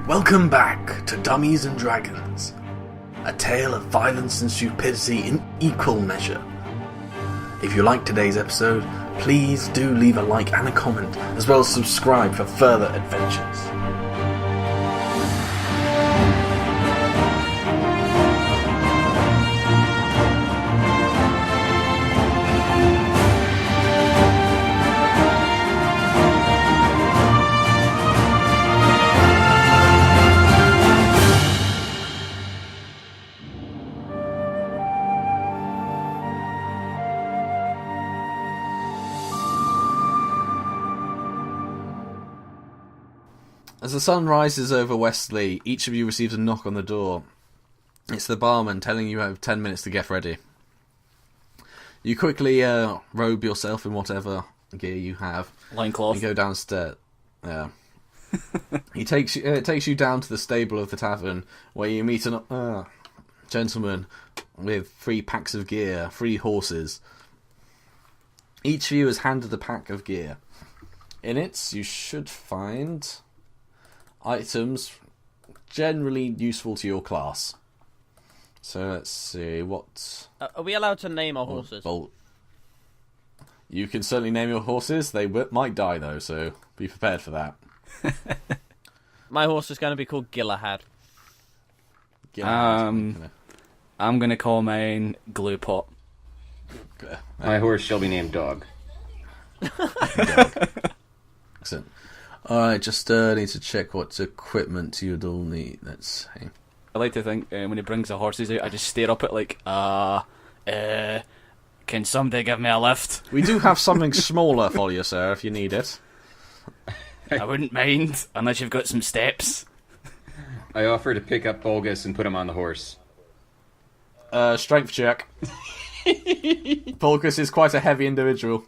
Welcome back to Dummies and Dragons, a tale of violence and stupidity in equal measure. If you liked today's episode, please do leave a like and a comment, as well as subscribe for further adventures. As the sun rises over Westley, each of you receives a knock on the door. It's the barman telling you have 10 minutes to get ready. You quickly robe yourself in whatever gear you have. Loincloth. You go downstairs. Yeah. It takes you down to the stable of the tavern, where you meet a gentleman with 3 packs of gear, 3 horses. Each of you is handed a pack of gear. In it, you should find items generally useful to your class. So let's see, what... are we allowed to name our horses? You can certainly name your horses. They might die, though, so be prepared for that. My horse is going to be called Gilahad. I'm going to call mine Glue Pot. My horse shall be named Dog. Excellent. Alright, just need to check what equipment you'd all need. Let's see. I like to think when he brings the horses out, I just stare up at like, can somebody give me a lift? We do have something smaller for you, sir, if you need it. I wouldn't mind, unless you've got some steps. I offer to pick up Bulgus and put him on the horse. Strength check. Bulgus is quite a heavy individual.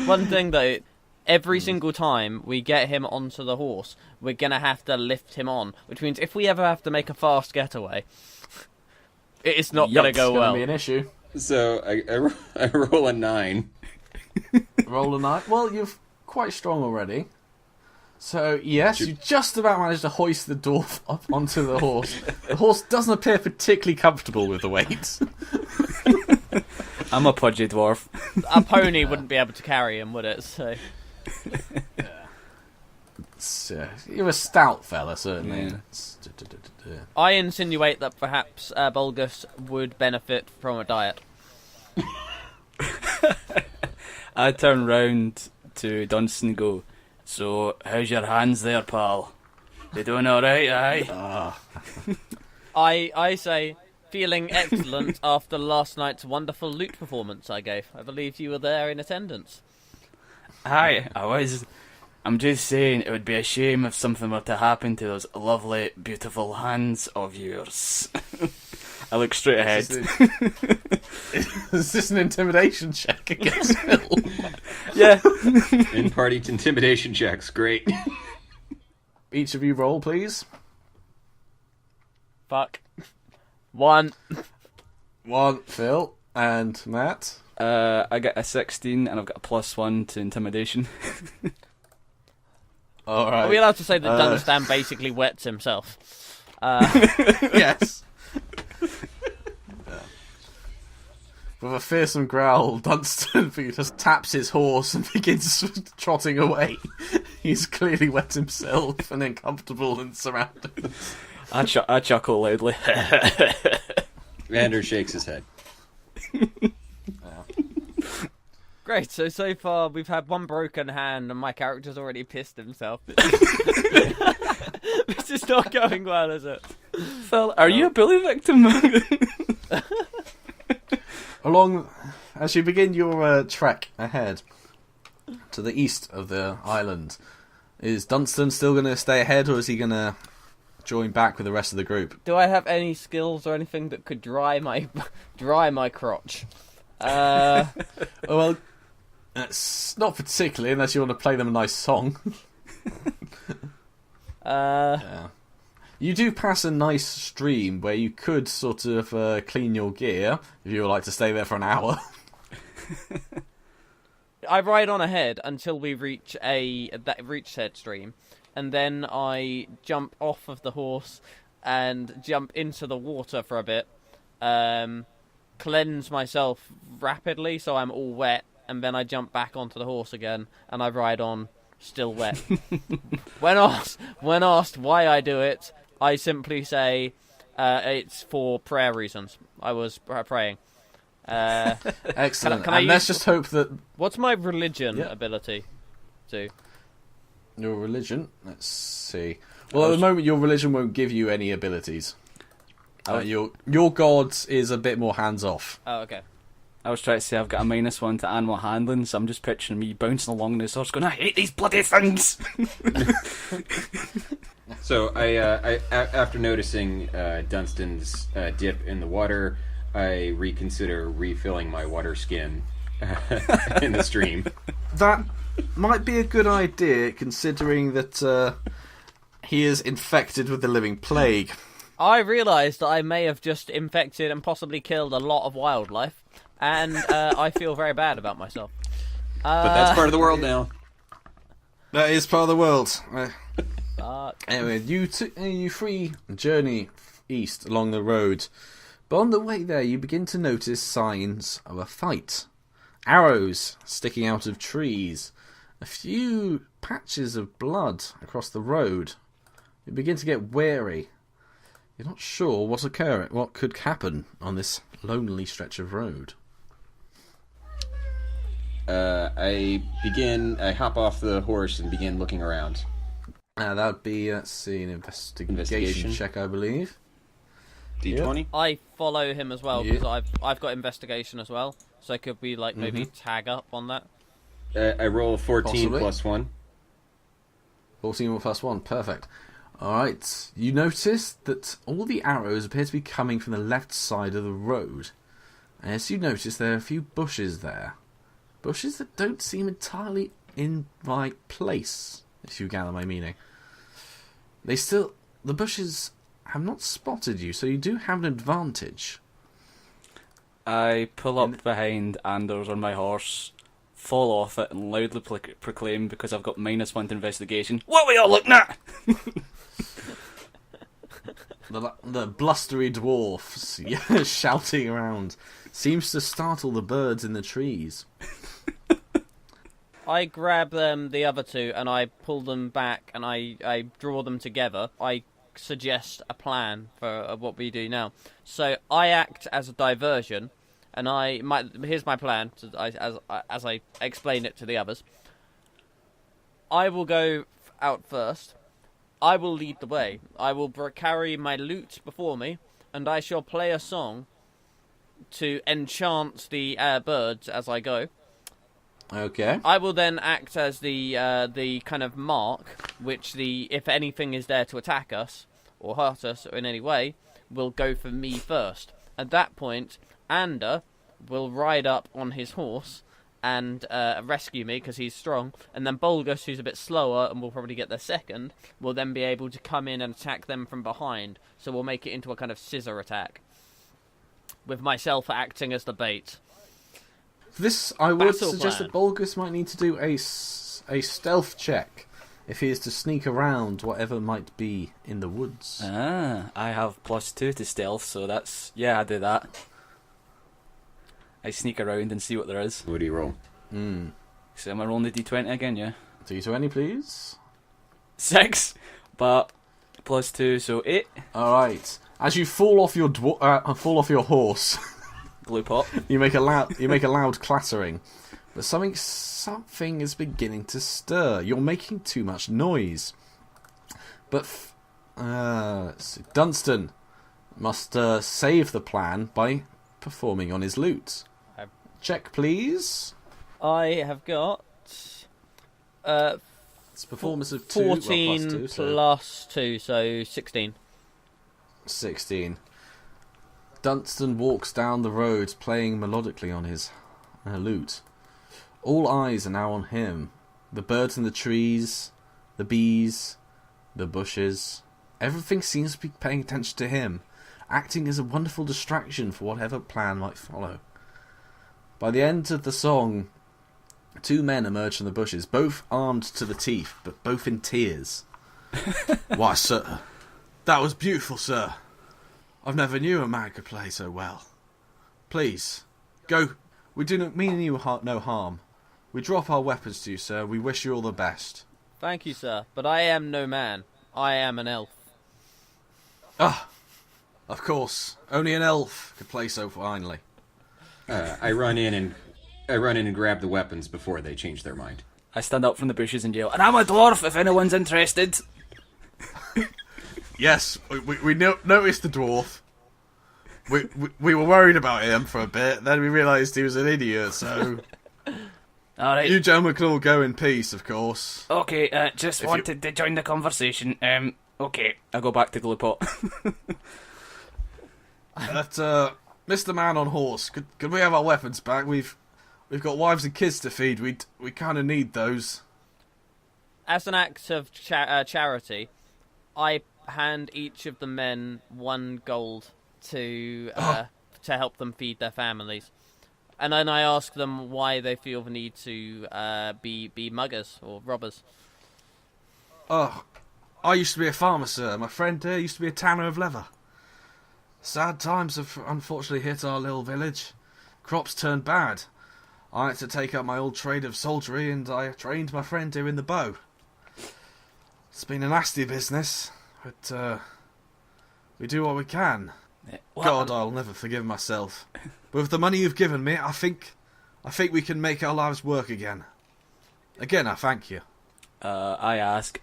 One thing though, every single time we get him onto the horse, we're going to have to lift him on, which means if we ever have to make a fast getaway, it's not going to go well. It's going to be an issue. So I roll a 9. Roll a 9. Well, you're quite strong already. So, yes, you just about managed to hoist the dwarf up onto the horse. The horse doesn't appear particularly comfortable with the weight. I'm a pudgy dwarf. A pony wouldn't be able to carry him, would it? So, you're a stout fella, certainly. Yeah. I insinuate that perhaps Bulgus would benefit from a diet. I turn round to Dunstan and go, so, how's your hands there, pal? They doing alright, aye? I say, feeling excellent after last night's wonderful loot performance I gave. I believe you were there in attendance. Aye, I was. I'm just saying, it would be a shame if something were to happen to those lovely, beautiful hands of yours. I look straight ahead. Is this an intimidation check against Phil? Yeah. In-party intimidation checks, great. Each of you roll, please. Fuck. 1. 1, Phil, and Matt. I get a 16 and I've got a +1 to intimidation. Alright. Are we allowed to say that Dunstan basically wets himself? Yes. With a fearsome growl, Dunstan just taps his horse and begins trotting away. He's clearly wet himself and uncomfortable in surroundings. I chuckle loudly. Vander shakes his head. Great, so far we've had 1 broken hand and my character's already pissed himself. This is not going well, is it? Phil, are you a bully victim? As you begin your trek ahead to the east of the island, is Dunstan still going to stay ahead, or is he going to join back with the rest of the group? Do I have any skills or anything that could dry my crotch? Well, it's not particularly, unless you want to play them a nice song. Yeah. You do pass a nice stream where you could sort of clean your gear if you would like to stay there for an hour. I ride on ahead until we reach said stream, and then I jump off of the horse and jump into the water for a bit, cleanse myself rapidly so I'm all wet, and then I jump back onto the horse again and I ride on, still wet. When asked why I do it, I simply say it's for prayer reasons. I was praying. Excellent. Can I and let's just hope that What's my religion ability? your religion. Let's see. Well, at the moment, your religion won't give you any abilities. Your god is a bit more hands off. Oh, okay. I was trying to say I've got a -1 to animal handling, so I'm just picturing me bouncing along this horse going, I hate these bloody things! So I after noticing Dunstan's dip in the water, I reconsider refilling my water skin in the stream. That might be a good idea, considering that he is infected with the living plague. I realised that I may have just infected and possibly killed a lot of wildlife, and I feel very bad about myself. But that's part of the world now. That is part of the world. Fuck. Anyway, you free journey east along the road, but on the way there you begin to notice signs of a fight. Arrows sticking out of trees, a few patches of blood across the road. You begin to get wary. You're not sure what could happen on this lonely stretch of road. I hop off the horse and begin looking around. That would be, let's see, an investigation Investigation. check, I believe. D20? I follow him as well, Yeah. because I've got investigation as well, so could we maybe tag up on that? I roll a 14 Possibly. plus 1. 14 plus 1, perfect. Alright, you notice that all the arrows appear to be coming from the left side of the road. And as you notice, there are a few bushes there. Bushes that don't seem entirely in right place, if you gather my meaning. The bushes have not spotted you, so you do have an advantage. I pull up behind Anders on my horse, fall off it, and loudly proclaim, because I've got -1 to investigation, what are we all looking at? The blustery dwarfs shouting around seems to startle the birds in the trees. I grab the other two and I pull them back and I draw them together. I suggest a plan for what we do now. So I act as a diversion, and here's my plan as I explain it to the others. I will go out first. I will lead the way. I will carry my lute before me, and I shall play a song to enchant the birds as I go. Okay. I will then act as the kind of mark, which if anything is there to attack us or hurt us in any way, will go for me first. At that point, Ander will ride up on his horse and rescue me because he's strong, and then Bolgus, who's a bit slower and will probably get there second, will then be able to come in and attack them from behind. So we'll make it into a kind of scissor attack, with myself acting as the bait. This, I would Battle suggest plan. that Bolgus might need to do a stealth check if he is to sneak around whatever might be in the woods. I have +2 to stealth, so that's... Yeah, I do that. I sneak around and see what there is. What do you roll? So am I rolling the D20 again, yeah? D20, please. 6, but +2, so 8. All right. As you fall off your horse, Blue pot. you make a loud clattering, but something is beginning to stir. You're making too much noise. But let's see. Dunstan must save the plan by performing on his lute. Check, please. I have got It's performance of 2, 14 well, +2, so plus 2, so 16. 16. Dunstan walks down the road playing melodically on his lute. All eyes are now on him. The birds in the trees, the bees, the bushes. Everything seems to be paying attention to him, acting as a wonderful distraction for whatever plan might follow. By the end of the song, 2 men emerge from the bushes, both armed to the teeth, but both in tears. Why, sir, that was beautiful, sir. I've never knew a man could play so well. Please, go. We do not mean you no harm. We drop our weapons to you, sir. We wish you all the best. Thank you, sir, but I am no man. I am an elf. Ah, of course. Only an elf could play so finely. I run in and grab the weapons before they change their mind. I stand up from the bushes and yell, "And I'm a dwarf if anyone's interested." Yes, we noticed the dwarf. We were worried about him for a bit, then we realised he was an idiot, so... Alright. You gentlemen can all go in peace, of course. Okay, just wanted to join the conversation. Okay. I go back to Glupot. Mr. Man on Horse, could we have our weapons back? We've got wives and kids to feed. We kind of need those. As an act of charity, I hand each of the men 1 gold to help them feed their families. And then I ask them why they feel the need to be muggers or robbers. Oh, I used to be a farmer, sir. My friend here used to be a tanner of leather. Sad times have unfortunately hit our little village. Crops turned bad. I had to take up my old trade of soldiery, and I trained my friend here in the bow. It's been a nasty business, but we do what we can. God, I'll never forgive myself. But with the money you've given me, I think we can make our lives work again. Again, I thank you. I ask,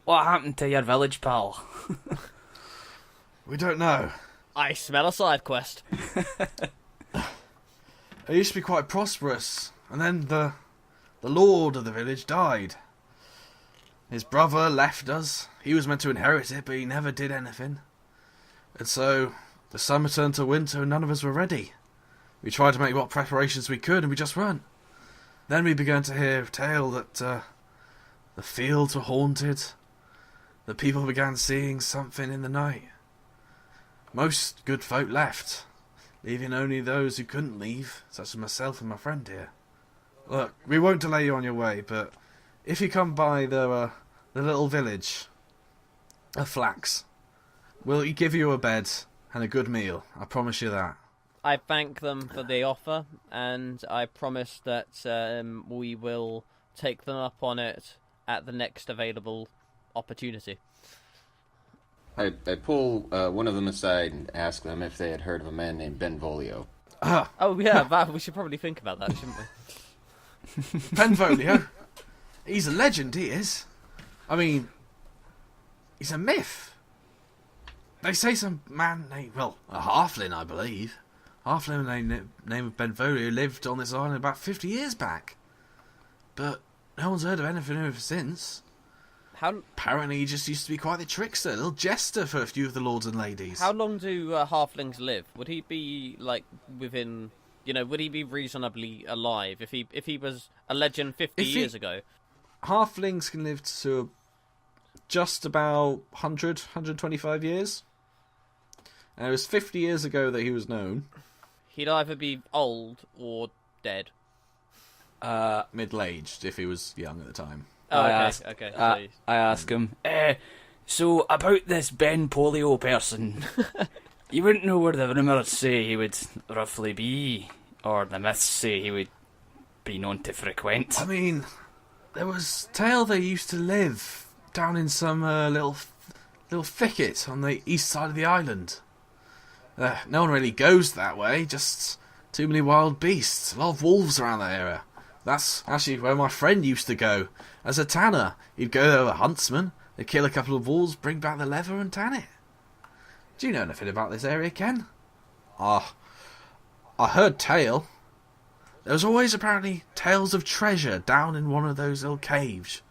what happened to your village, pal? We don't know. I smell a side quest. It used to be quite prosperous, and then the lord of the village died. His brother left us. He was meant to inherit it, but he never did anything. And so, the summer turned to winter and none of us were ready. We tried to make what preparations we could, and we just weren't. Then we began to hear a tale that the fields were haunted. The people began seeing something in the night. Most good folk left, leaving only those who couldn't leave, such as myself and my friend here. Look, we won't delay you on your way, but if you come by the little village of Flax, we'll give you a bed and a good meal. I promise you that. I thank them for the offer, and I promise that we will take them up on it at the next available opportunity. I pull one of them aside and ask them if they had heard of a man named Benvolio. Oh yeah, we should probably think about that, shouldn't we? Benvolio? He's a legend, he is. I mean, he's a myth. They say some man named, well, a halfling, I believe. Halfling name of Benvolio lived on this island about 50 years back. But no one's heard of anything ever since. Apparently he just used to be quite the trickster, a little jester for a few of the lords and ladies. How long do halflings live? Would he be, like, within... would he be reasonably alive if he was a legend 50 years ago? Halflings can live to just about 100, 125 years. And it was 50 years ago that he was known. He'd either be old or dead. Middle-aged, if he was young at the time. Oh, I ask him, so about this Ben Polio person, you wouldn't know where the rumours say he would roughly be, or the myths say he would be known to frequent? I mean, there was tale they used to live down in some little thicket on the east side of the island. No one really goes that way, just too many wild beasts, a lot of wolves around that area. That's actually where my friend used to go. As a tanner, he'd go there with a huntsman, they'd kill a couple of wolves, bring back the leather and tan it. Do you know anything about this area, Ken? I heard tale. There was always apparently tales of treasure down in one of those little caves.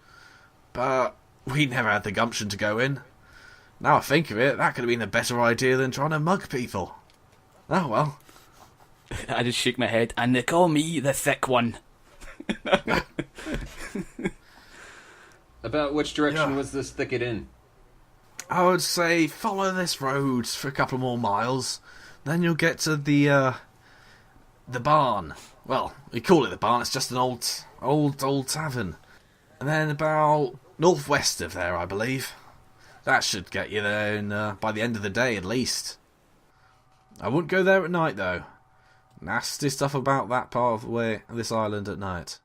But we never had the gumption to go in. Now I think of it, that could have been a better idea than trying to mug people. Oh well. I just shake my head, and they call me the thick one. About which direction was this thicket in? I would say follow this road for a couple more miles. Then you'll get to the barn. Well, we call it the barn, it's just an old tavern. And then about northwest of there, I believe. That should get you there by the end of the day, at least. I wouldn't go there at night, though. Nasty stuff about that part of this island at night.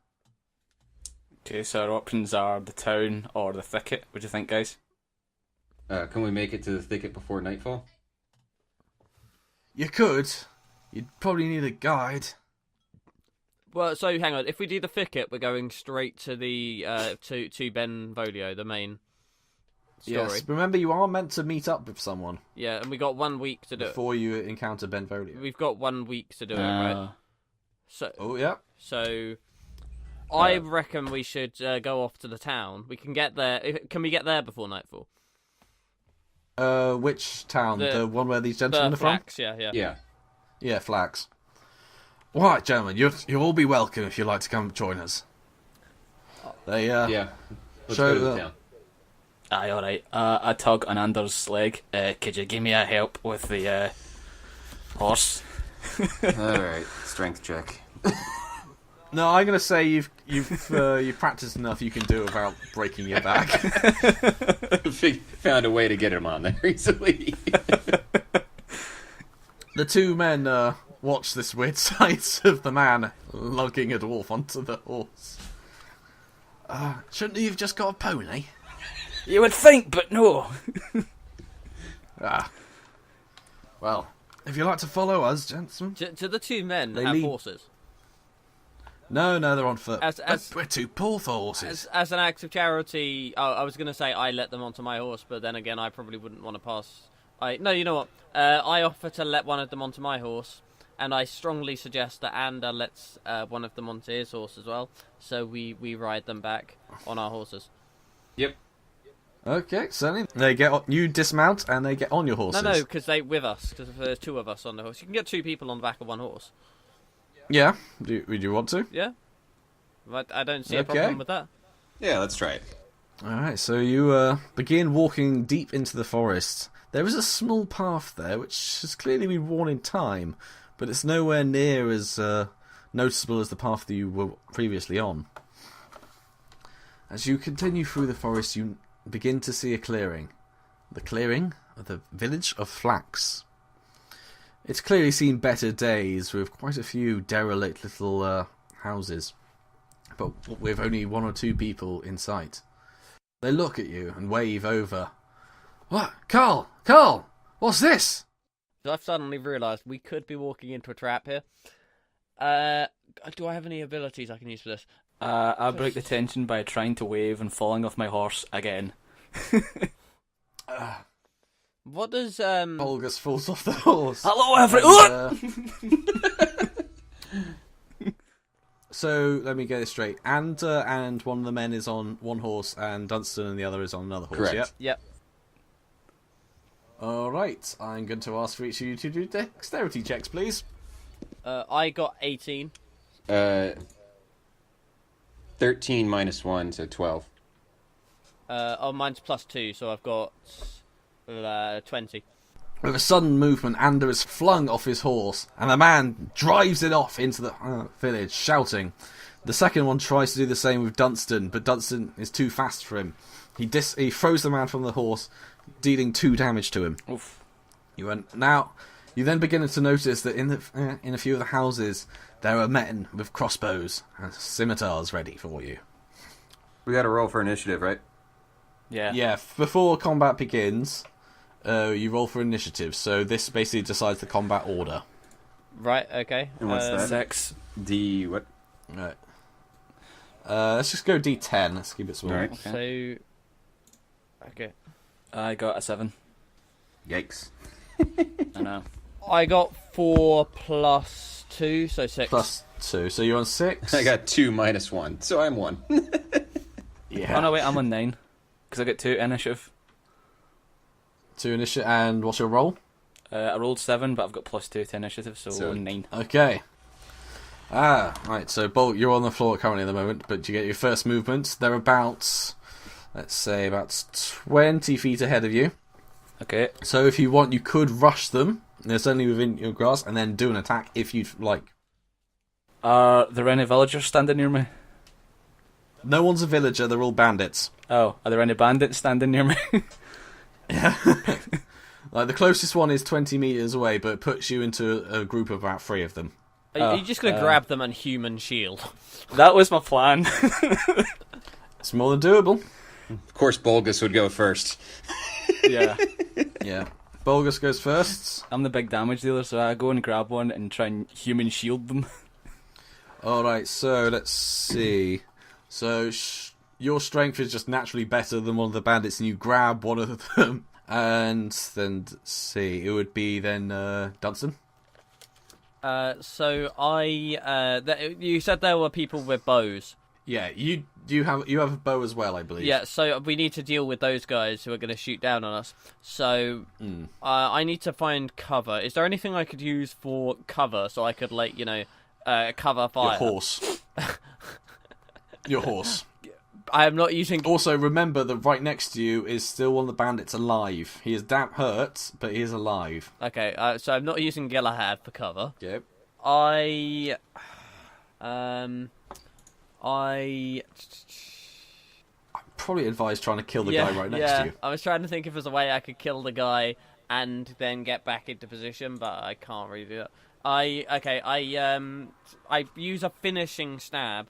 Okay, so our options are the town or the thicket. What do you think, guys? Can we make it to the thicket before nightfall? You could. You'd probably need a guide. Well, so hang on. If we do the thicket, we're going straight to the to Benvolio, the main story. Yes, remember you are meant to meet up with someone. Yeah, and we got 1 week to do it. Before you encounter Benvolio. We've got 1 week to do it, right? Oh, yeah. So I reckon we should go off to the town. We can get there. Can we get there before nightfall? Which town? The one where these gentlemen are from? Flax, yeah. Yeah, Flax. All right, gentlemen, you'll all be welcome if you'd like to come join us. They yeah. Let's show go to the town. Aye, alright. I tug on Anders' leg. Could you give me a help with the horse? Alright, strength check. No, I'm gonna say you've practiced enough. You can do it without breaking your back. Found a way to get him on there easily. The two men watch this weird sight of the man lugging a dwarf onto the horse. Shouldn't you have just got a pony? You would think, but no. Well, if you'd like to follow us, gentlemen. Do the two men They have lead- horses? No, they're on foot. As We're too poor for horses. as an act of charity, I was going to say I let them onto my horse, but then again, I probably wouldn't want to pass. No, you know what? I offer to let one of them onto my horse, and I strongly suggest that Ander lets one of them onto his horse as well, so we ride them back on our horses. Yep. Okay, certainly. You dismount and they get on your horses. No, because they with us, because there's two of us on the horse. You can get two people on the back of one horse. Yeah. Would you want to? Yeah. But I don't see a problem with that. Yeah, let's try it. Alright, so you begin walking deep into the forest. There is a small path there, which has clearly been worn in time, but it's nowhere near as noticeable as the path that you were previously on. As you continue through the forest, you begin to see a clearing. The clearing of the village of Flax. It's clearly seen better days, with quite a few derelict little houses, but with only one or two people in sight. They look at you and wave over. What? Carl! What's this? I've suddenly realised we could be walking into a trap here. Do I have any abilities I can use for this? I break the tension by trying to wave and falling off my horse again. What does Bulgus falls off the horse. Hello, everyone! So, let me get this straight. Ander and one of the men is on one horse, and Dunstan and the other is on another horse, Correct. yeah? Yep. Alright, I'm going to ask for each of you to do dexterity checks, please. I got 18. 13 minus 1, so 12. Mine's +2, so I've got 20. With a sudden movement, Ander is flung off his horse, and the man drives it off into the village, shouting. The second one tries to do the same with Dunstan, but Dunstan is too fast for him. He throws the man from the horse, dealing 2 damage to him. Oof. You then begin to notice that in a few of the houses there are men with crossbows and scimitars ready for you. We got to roll for initiative, right? Yeah. Yeah, before combat begins, you roll for initiative, so this basically decides the combat order. Right, okay. And what's that? 6. D what? Right. Let's just go D10. Let's keep it small. Right. Okay. So... Okay. I got a 7. Yikes. I know. I got 4 plus 2, so 6. Plus 2, so you're on 6. I got 2 minus 1, so I'm 1. Yeah. Oh no, wait, I'm on 9. Because I got 2 initiative. 2 initiative, and what's your roll? I rolled 7, but I've got +2 to initiative, so So- 9. Okay. Right, so Bolt, you're on the floor currently at the moment, but you get your first movement. They're about, let's say, about 20 feet ahead of you. Okay. So if you want, you could rush them. They're certainly within your grasp, and then do an attack if you'd like. Are there any villagers standing near me? No one's a villager, they're all bandits. Oh, are there any bandits standing near me? Like, the closest one is 20 meters away, but it puts you into a group of about 3 of them. Are you just going to grab them and human shield? That was my plan. It's more than doable. Of course, Bulgus would go first. Yeah. Yeah. Bulgus goes first. I'm the big damage dealer, so I go and grab one and try and human shield them. Alright, so let's see. So, your strength is just naturally better than one of the bandits, and you grab one of them. And then, see, it would be then Dunstan. You said there were people with bows. Yeah, you have a bow as well, I believe. Yeah, so we need to deal with those guys who are going to shoot down on us. So I need to find cover. Is there anything I could use for cover so I could, like, cover fire? Your horse. Your horse. I am not using... Also, remember that right next to you is still one of the bandits alive. He is damn hurt, but he is alive. Okay, so I'm not using Galahad for cover. Yep. I'd probably advise trying to kill the guy right next to you. I was trying to think if there's a way I could kill the guy and then get back into position, but I can't really do that. I use a finishing stab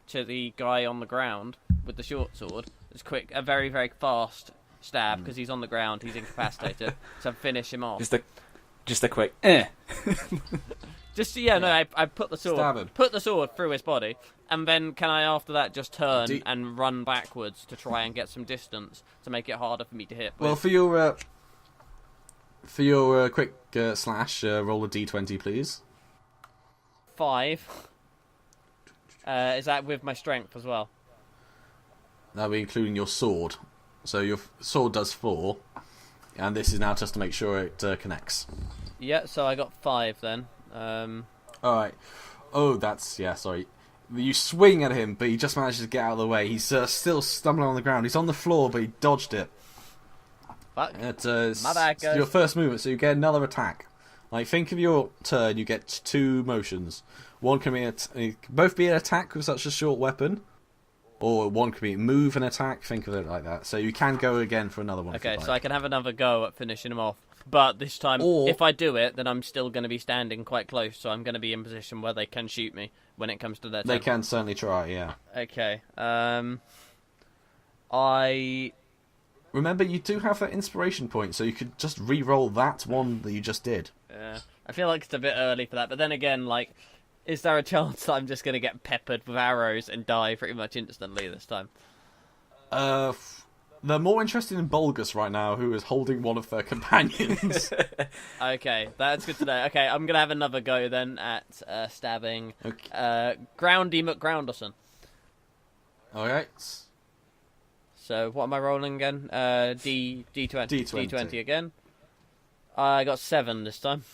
to the guy on the ground with the short sword. It's quick, a very, very fast stab because he's on the ground, he's incapacitated, so finish him off. Just a quick. I put the sword through his body, and then can I after that just turn and run backwards to try and get some distance to make it harder for me to hit? Well, for your quick slash, roll a d20, please. 5. Is that with my strength as well? That'll be including your sword. So your sword does 4, and this is now just to make sure it connects. Yeah, so I got 5 then. Alright. Oh, sorry. You swing at him, but he just manages to get out of the way. He's still stumbling on the ground. He's on the floor, but he dodged it. Fuck. My bad, guys. Your first movement, so you get another attack. Like, think of your turn, you get 2 motions. One can be both be an attack with such a short weapon, or one could be move and attack. Think of it like that. So you can go again for another one. Okay, so I can have another go at finishing him off. But this time, if I do it, then I'm still going to be standing quite close, so I'm going to be in position where they can shoot me when it comes to their turn. They can certainly try, yeah. Okay. Remember, you do have that inspiration point, so you could just re-roll that one that you just did. Yeah. I feel like it's a bit early for that, but then again, like, is there a chance that I'm just going to get peppered with arrows and die pretty much instantly this time? They're more interested in Bulgus right now, who is holding one of their companions. Okay, that's good to know. Okay, I'm going to have another go then at stabbing Groundy McGrounderson. Alright. So, what am I rolling again? D20. D20 again. I got 7 this time.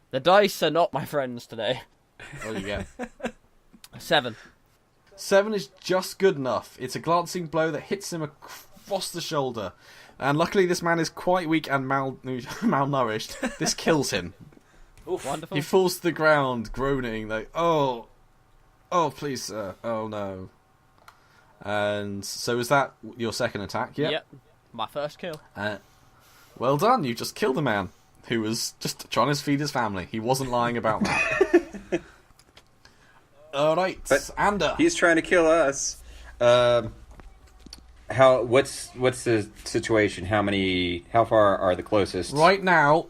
The dice are not my friends today. What do you get? 7. 7 is just good enough. It's a glancing blow that hits him across the shoulder. And luckily this man is quite weak and malnourished. This kills him. Oof. Wonderful. He falls to the ground, groaning, like, oh, please, sir. Oh, no. And so is that your second attack? Yep. My first kill. Well done. You just killed a man who was just trying to feed his family. He wasn't lying about that. Alright, Ander. He's trying to kill us. What's the situation? How far are the closest? Right now,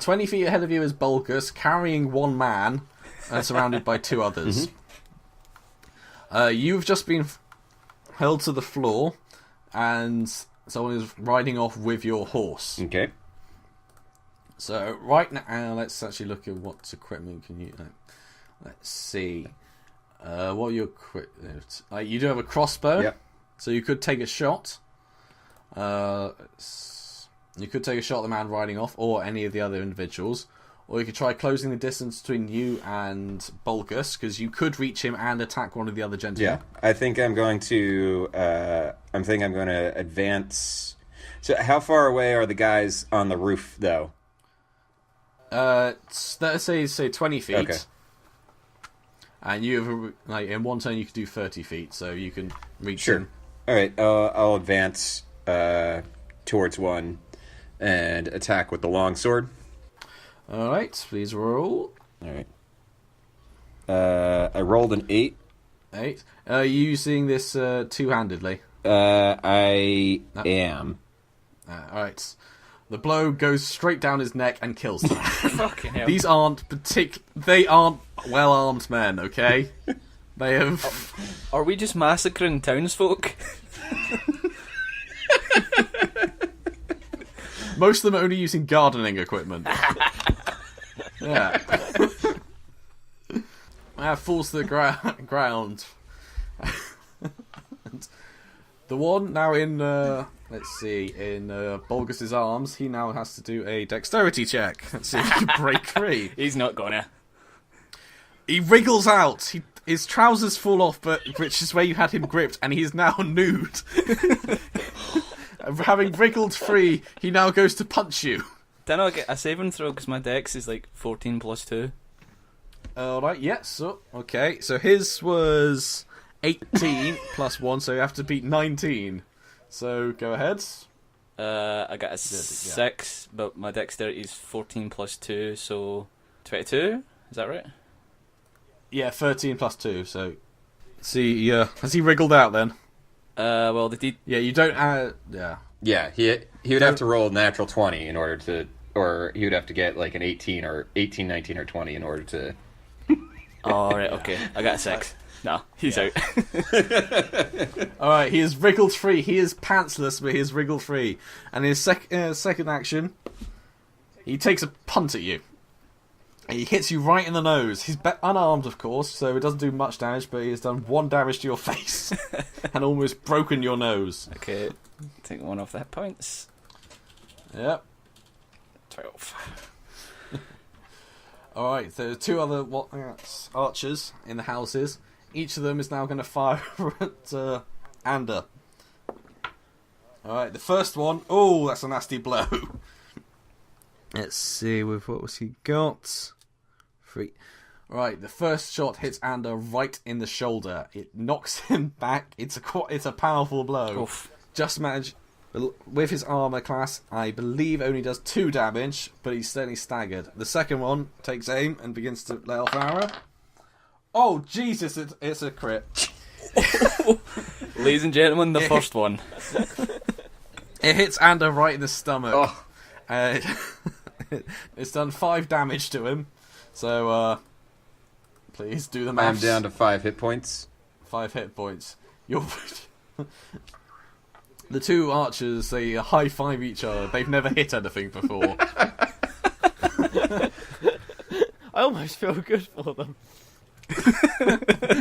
20 feet ahead of you is Bulgus, carrying one man and surrounded by 2 others. Mm-hmm. You've just been held to the floor, and someone is riding off with your horse. Okay. So, right now, let's actually look at what equipment can you... Let's see. What are your equipment? You do have a crossbow, yep. So you could take a shot. You could take a shot at the man riding off, or any of the other individuals. Or you could try closing the distance between you and Bulgus, because you could reach him and attack one of the other gentlemen. Yeah, I think I'm going to advance. So how far away are the guys on the roof, though? Let's say 20 feet. Okay. And you have, in one turn you could do 30 feet, so you can reach sure. him. All right, I'll advance towards one and attack with the longsword. All right, please roll. All right. I rolled an 8. 8. Are you using this two-handedly? I am. All right. The blow goes straight down his neck and kills him. Fucking hell. These aren't They aren't well-armed men, okay? They have... Are we just massacring townsfolk? Most of them are only using gardening equipment. Yeah. Falls to the ground. And the one now in, let's see, in Bulgus's arms, he now has to do a dexterity check. Let's see if he can break free. He's not gonna. He wriggles out. His trousers fall off, which is where you had him gripped, and he is now nude. Having wriggled free, he now goes to punch you. Then I'll get a saving throw because my dex is like 14 plus 2. Alright, yes. So, okay, so his was 18 plus 1, so you have to beat 19. So, go ahead. I got a 6, but my dexterity is 14 plus 2, so 22? Is that right? Yeah, 13 plus 2, so... See, has he wriggled out then? Well, Yeah, you don't yeah. Yeah, he would have to roll a natural 20 in order to... Or he would have to get like an 18, 19, or 20 in order to... Oh, right, okay. I got a 6. No, he's out. Alright, he is wriggled free. He is pantsless, but he is wriggled free. And his second action, he takes a punt at you. He hits you right in the nose. He's unarmed, of course, so it doesn't do much damage, but he has done 1 damage to your face and almost broken your nose. Okay, take 1 off the hit points. Yep. 12. Alright, there are 2 other archers in the houses. Each of them is now going to fire at Ander. Alright, the first one... Oh, that's a nasty blow. Let's see, with what was he got? 3. Right, the first shot hits Ander right in the shoulder. It knocks him back. It's a powerful blow. Oof. Just managed... With his armor class, I believe only does 2 damage, but he's certainly staggered. The second one takes aim and begins to let off an arrow. Oh, Jesus, it's a crit. Ladies and gentlemen, the first one. It hits Ander right in the stomach. Oh. It's done 5 damage to him. So, please do the maths. I'm down to 5 hit points. 5 hit points. The 2 archers, they high-five each other. They've never hit anything before. I almost feel good for them.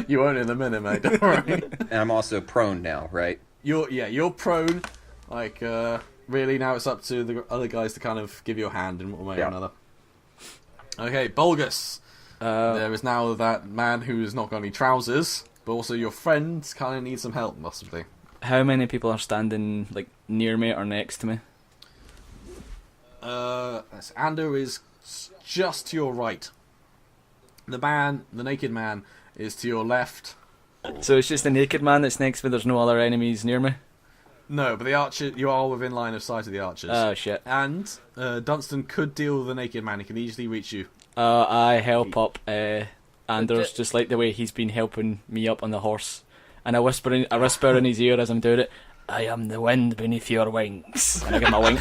You won't in a minute, mate. Don't worry. And I'm also prone now, right? You're prone. Like, really, now it's up to the other guys to kind of give you a hand in one way or another. Okay, Bulgus. There is now that man who has not got any trousers, but also your friends kind of need some help, possibly. How many people are standing like near me or next to me? Ander is just to your right. The naked man, is to your left. So it's just the naked man that's next to me. There's no other enemies near me. No, but the archer, you are within line of sight of the archers. Oh shit! And Dunstan could deal with the naked man. He can easily reach you. I help up Anders just like the way he's been helping me up on the horse. And I whisper in his ear as I'm doing it, I am the wind beneath your wings. And I give him a wink.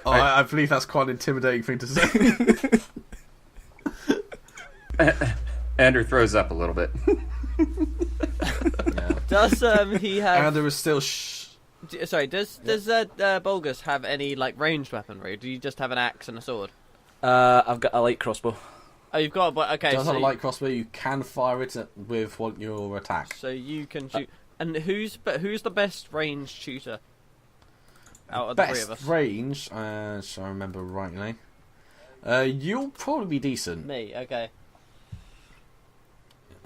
I believe that's quite an intimidating thing to say. Andrew throws up a little bit. Yeah. Does he have? Ander is still. Sorry, does Bulgus have any like ranged weaponry? Do you just have an axe and a sword? I've got a light crossbow. Oh, you've got. Okay, Does so have a light crossbow. You can fire it with your attack. So you can shoot. And who's the best ranged shooter out of the 3 of us? Best range, so I remember rightly. You'll probably be decent. Me, okay.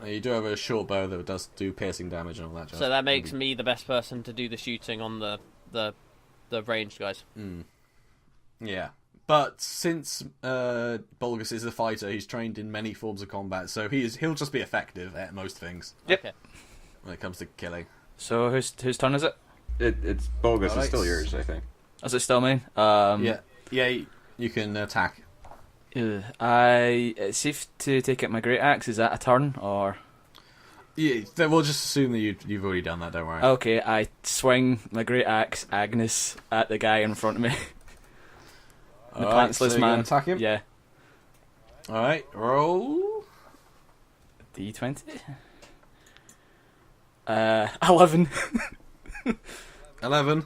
You do have a short bow that does do piercing damage and all that. So that makes me the best person to do the shooting on the ranged guys. Yeah. But since Bulgus is a fighter, he's trained in many forms of combat, so he'll just be effective at most things. Yep. Okay. When it comes to killing. So whose turn is it? It's Bulgus. Alright. Is still yours, I think. Is it still mine? Yeah, you can attack. It's safe to take out my great axe. Is that a turn or? Yeah, then we'll just assume that you've already done that. Don't worry. Okay, I swing my great axe, Agnes, at the guy in front of me. The Alright, pantsless so you're man. gonna attack him? Yeah. All right, roll. D20. 11. 11.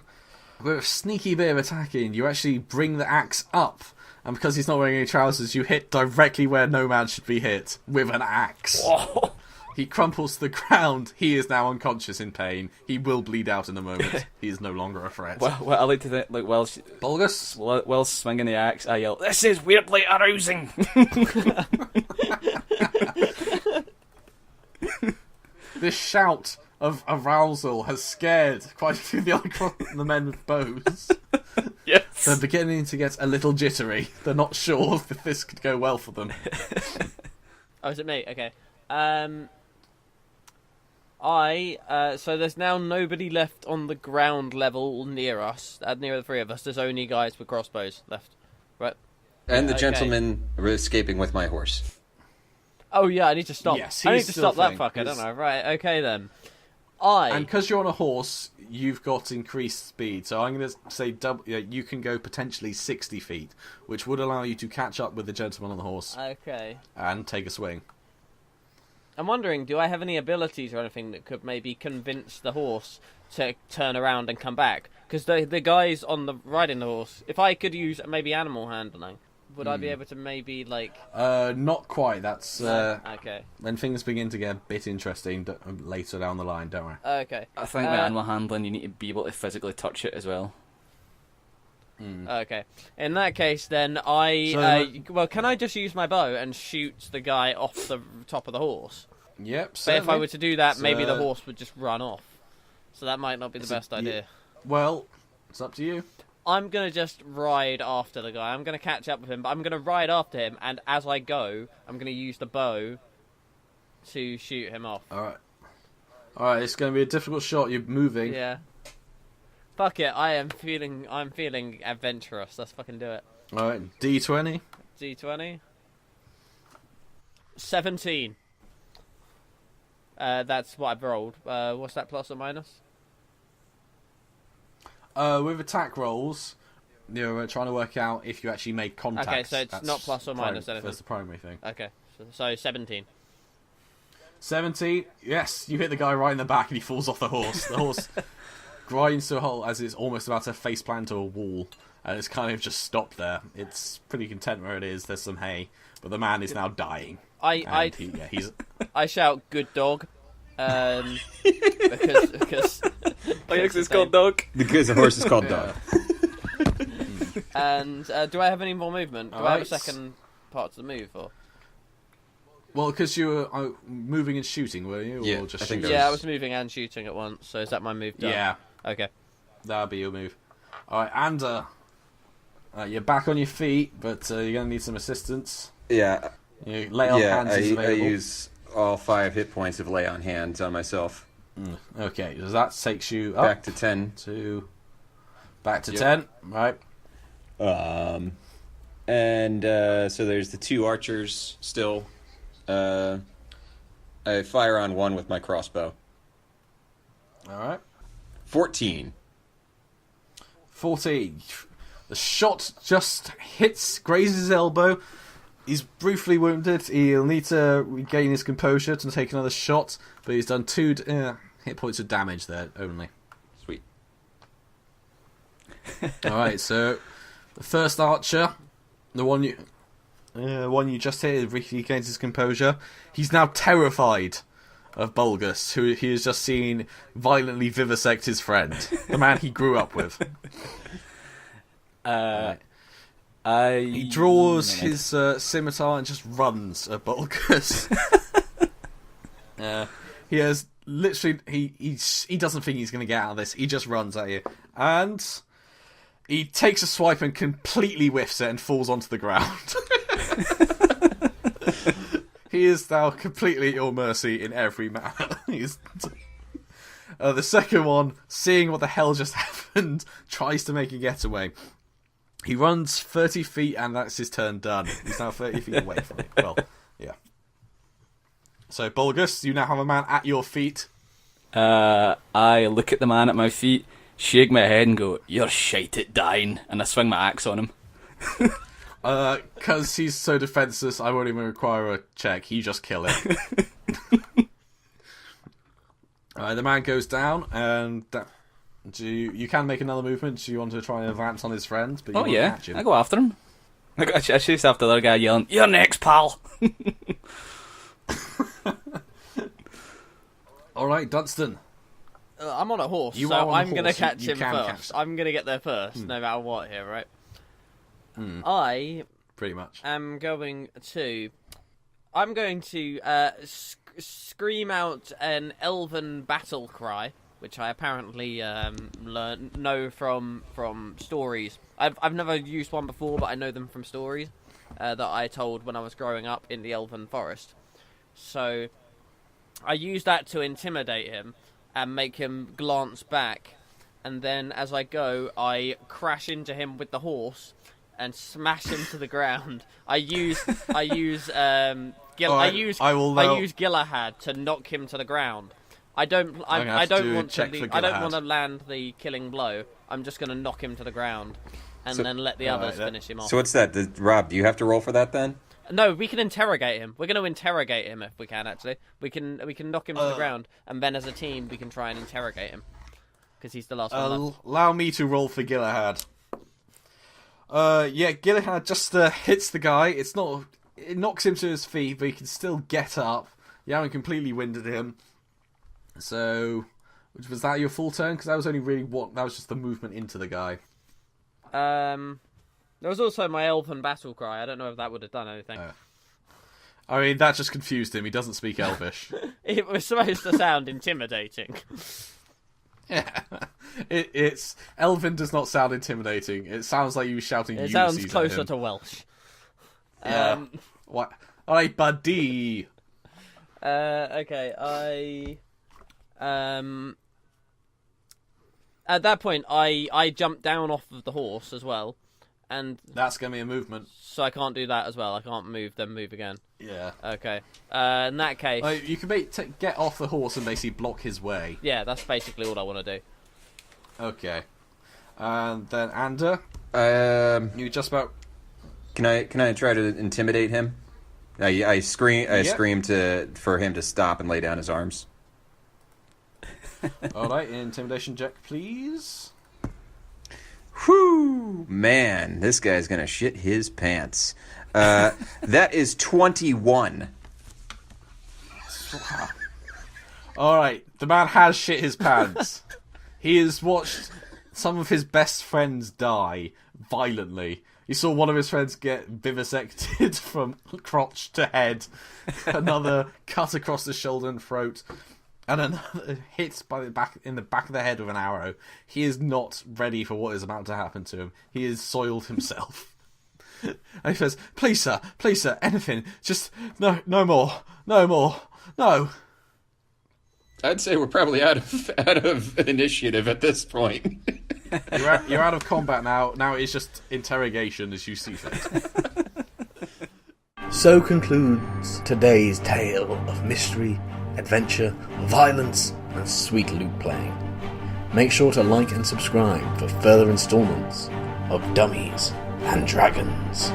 With a sneaky bit of attacking, you actually bring the axe up, and because he's not wearing any trousers, you hit directly where no man should be hit with an axe. Whoa. He crumples to the ground. He is now unconscious in pain. He will bleed out in a moment. He is no longer a threat. Well, I like to think, like, Bulgus? while swinging the axe, I yell, "This is weirdly arousing!" This shout of arousal has scared quite a few of the men with bows. Yes. They're beginning to get a little jittery. They're not sure if this could go well for them. Oh, is it me? Okay. So there's now nobody left on the ground level near us, near the three of us. There's only guys with crossbows left, right? And the Okay. gentleman escaping with my horse. Oh yeah, I need to stop. Yes, I need he's to still stop that thing, fucker, 'cause- don't I? Right, okay then. And because you're on a horse, you've got increased speed. So I'm going to say you can go potentially 60 feet, which would allow you to catch up with the gentleman on the horse Okay. and take a swing. I'm wondering, do I have any abilities or anything that could maybe convince the horse to turn around and come back? Because the guys on the riding the horse, if I could use maybe animal handling, would I be able to maybe like? Not quite. That's Okay. when things begin to get a bit interesting later down the line. Don't worry. Okay. I think with animal handling, you need to be able to physically touch it as well. Okay. In that case, then well, can I just use my bow and shoot the guy off the top of the horse? Yep. But if I were to do that, So- maybe the horse would just run off. So that might not be the best idea. Well, it's up to you. I'm going to just ride after the guy. I'm going to catch up with him, but I'm going to ride after him, and as I go, I'm going to use the bow to shoot him off. All right. It's going to be a difficult shot. You're moving. Yeah. Fuck it, I'm feeling adventurous. Let's fucking do it. All right. D20. D20. 17. That's what I've rolled. What's that, plus or minus? With attack rolls, you're trying to work out if you actually make contact. Okay, so it's not plus or minus anything. That's the primary thing. Okay, so 17. 17. Yes, you hit the guy right in the back and he falls off the horse. The horse grinds to a halt as it's almost about to face plant to a wall, and it's kind of just stopped there. It's pretty content where it is. There's some hay, but the man is now dying. He's I shout, "Good dog," because Oh, yes, it's called dog. Because the horse is called Dog. And do I have any more movement? Do I have a Alright. second part to the move? Or? well, because you were moving and shooting, were you? Yeah, or just I think shooting? Yeah, I was moving and shooting at once. So is that my move done? Yeah, Okay. that'll be your move. All right, and you're back on your feet, but you're gonna need some assistance. Yeah, You lay on hands is I available. use all 5 hit points of lay on hands on myself. Okay, so that takes you up Back to 10. back to Yep. 10, right? And so there's the 2 archers still. I fire on one with my crossbow. All right. 14. 14. The shot just grazes his elbow. He's briefly wounded. He'll need to regain his composure to take another shot, but he's done 2 hit points of damage there only. Sweet. Alright, so the first archer, the one you just hit, regains his composure. He's now terrified of Bulgus, who he has just seen violently vivisect his friend, the man he grew up with. He draws his scimitar and just runs at Bulgus. He has literally he doesn't think he's going to get out of this. He just runs at you, and he takes a swipe and completely whiffs it and falls onto the ground. He is now completely at your mercy in every manner. The second one, seeing what the hell just happened, tries to make a getaway. He runs 30 feet, and that's his turn done. He's now 30 feet away from it. Well, yeah. So, Bulgus, you now have a man at your feet. I look at the man at my feet, shake my head and go, "You're shite at dying," and I swing my axe on him. Because he's so defenseless, I won't even require a check. You just kill him. The man goes down, and you can make another movement. Do you want to try and advance on his friend? But you won't catch him. I go after him. I chase after the other guy yelling, "You're next, pal!" Alright, Dunstan. I'm on a horse, You so are on a I'm going to horse. catch You him can first. catch him. I'm going to get there first, no matter what here, right? I Pretty much. am going to... scream out an elven battle cry, which I apparently know from stories. I've never used one before, but I know them from stories that I told when I was growing up in the elven forest. So I use that to intimidate him and make him glance back, and then as I go, I crash into him with the horse and smash him to the ground. I use Gilahad to knock him to the ground. I don't want to land the killing blow. I'm just going to knock him to the ground, and then let the others finish him off. So what's that? Rob, do you have to roll for that then? No, we can interrogate him. We're going to interrogate him if we can. Actually, we can knock him to the ground, and then as a team we can try and interrogate him because he's the last one left. Allow me to roll for Gilahad. Gilahad just hits the guy. It knocks him to his feet, but he can still get up. You haven't completely winded him. So, was that your full turn? Because that was only really that was just the movement into the guy. There was also my elven battle cry. I don't know if that would have done anything. I mean, that just confused him. He doesn't speak Elvish. It was supposed to sound intimidating. Yeah. It's Elven does not sound intimidating. It sounds like you were shouting It Ulysses sounds at closer him. to Welsh. Yeah. What? Alright, buddy. Okay, at that point, I jumped down off of the horse as well, and That's going to be a movement. so I can't do that as well. I can't move, then move again. Yeah. Okay. In that case, You can get off the horse and basically block his way. yeah, that's basically all I want to do. Okay. And then Ander, you just about... Can I try to intimidate him? I scream for him to stop and lay down his arms. Alright, intimidation check, please. Whew! Man, this guy's gonna shit his pants. That is 21. Alright, the man has shit his pants. He has watched some of his best friends die violently. He saw one of his friends get vivisected from crotch to head, another cut across the shoulder and throat, and another hit in the back of the head with an arrow. He is not ready for what is about to happen to him. He is soiled himself. And he says, please sir, anything, just no more, no. I'd say we're probably out of initiative at this point. You're out of combat now. Now it's just interrogation as you see fit. So concludes today's tale of mystery, adventure, violence, and sweet loot playing. Make sure to like and subscribe for further installments of Dummies and Dragons.